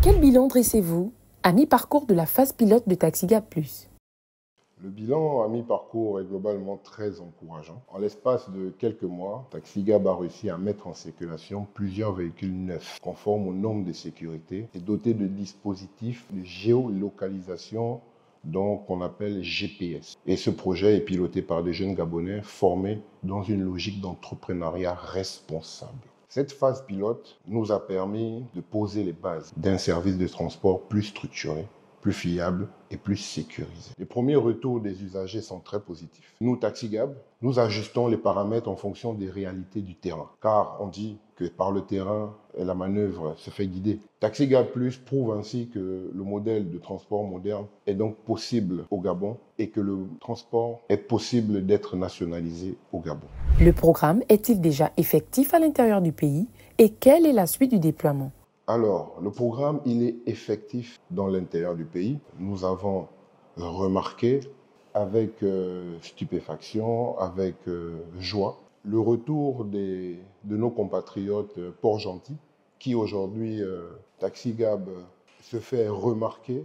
Quel bilan dressez-vous à mi-parcours de la phase pilote de TaxiGab Plus? Le bilan à mi-parcours est globalement très encourageant. En l'espace de quelques mois, TaxiGab a réussi à mettre en circulation plusieurs véhicules neufs, conformes aux normes de sécurité et dotés de dispositifs de géolocalisation qu'on appelle GPS. Et ce projet est piloté par des jeunes Gabonais formés dans une logique d'entrepreneuriat responsable. Cette phase pilote nous a permis de poser les bases d'un service de transport plus structuré, plus fiable et plus sécurisé. Les premiers retours des usagers sont très positifs. Nous, TaxiGab, nous ajustons les paramètres en fonction des réalités du terrain. Car on dit que par le terrain, la manœuvre se fait guider. TaxiGab Plus prouve ainsi que le modèle de transport moderne est donc possible au Gabon et que le transport est possible d'être nationalisé au Gabon. Le programme est-il déjà effectif à l'intérieur du pays et quelle est la suite du déploiement? Alors, le programme, il est effectif dans l'intérieur du pays. Nous avons remarqué avec stupéfaction, avec joie, le retour de nos compatriotes Port-Gentil, qui aujourd'hui, TaxiGab se fait remarquer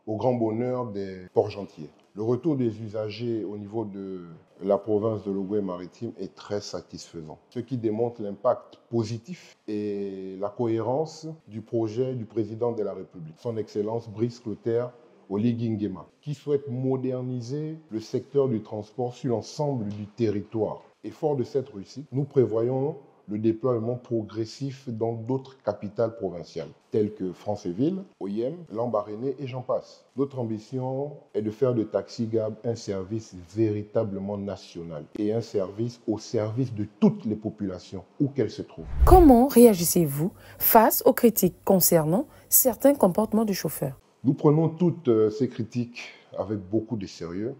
au grand bonheur des Port-Gentillais. Le retour des usagers au niveau de la province de l'Ogooué-Maritime est très satisfaisant, ce qui démontre l'impact positif et la cohérence du projet du président de la République, son Excellence Brice Clotaire Oligui Nguema, qui souhaite moderniser le secteur du transport sur l'ensemble du territoire. Et fort de cette réussite, nous prévoyons le déploiement progressif dans d'autres capitales provinciales, telles que Franceville, Oyem, Lambaréné et j'en passe. Notre ambition est de faire de TaxiGab un service véritablement national et un service au service de toutes les populations, où qu'elles se trouvent. Comment réagissez-vous face aux critiques concernant certains comportements du chauffeur? Nous prenons toutes ces critiques avec beaucoup de sérieux,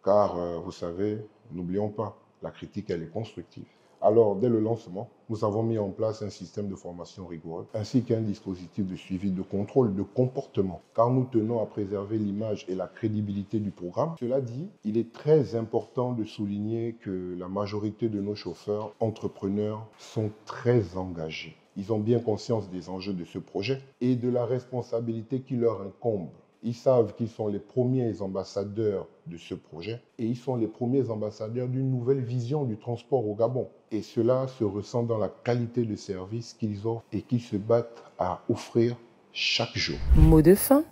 car vous savez, n'oublions pas, la critique, elle est constructive. Alors, dès le lancement, nous avons mis en place un système de formation rigoureux, ainsi qu'un dispositif de suivi de contrôle de comportement, car nous tenons à préserver l'image et la crédibilité du programme. Cela dit, il est très important de souligner que la majorité de nos chauffeurs entrepreneurs sont très engagés. Ils ont bien conscience des enjeux de ce projet et de la responsabilité qui leur incombe. Ils savent qu'ils sont les premiers ambassadeurs de ce projet et ils sont les premiers ambassadeurs d'une nouvelle vision du transport au Gabon. Et cela se ressent dans la qualité de service qu'ils offrent et qu'ils se battent à offrir chaque jour. Mot de fin?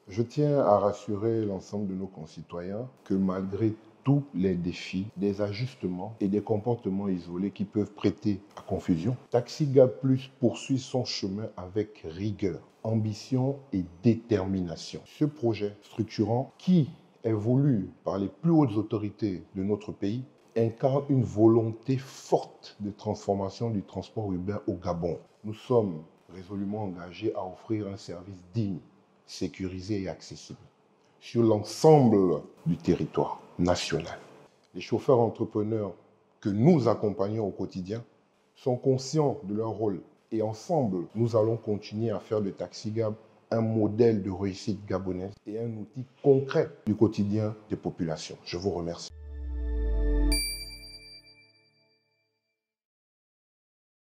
Je tiens à rassurer l'ensemble de nos concitoyens que malgré tous les défis, des ajustements et des comportements isolés qui peuvent prêter à confusion, TaxiGab Plus poursuit son chemin avec rigueur, ambition et détermination. Ce projet structurant, qui est voulu par les plus hautes autorités de notre pays, incarne une volonté forte de transformation du transport urbain au Gabon. Nous sommes résolument engagés à offrir un service digne, sécurisé et accessible sur l'ensemble du territoire national. Les chauffeurs entrepreneurs que nous accompagnons au quotidien sont conscients de leur rôle et ensemble, nous allons continuer à faire de TaxiGab un modèle de réussite gabonaise et un outil concret du quotidien des populations. Je vous remercie.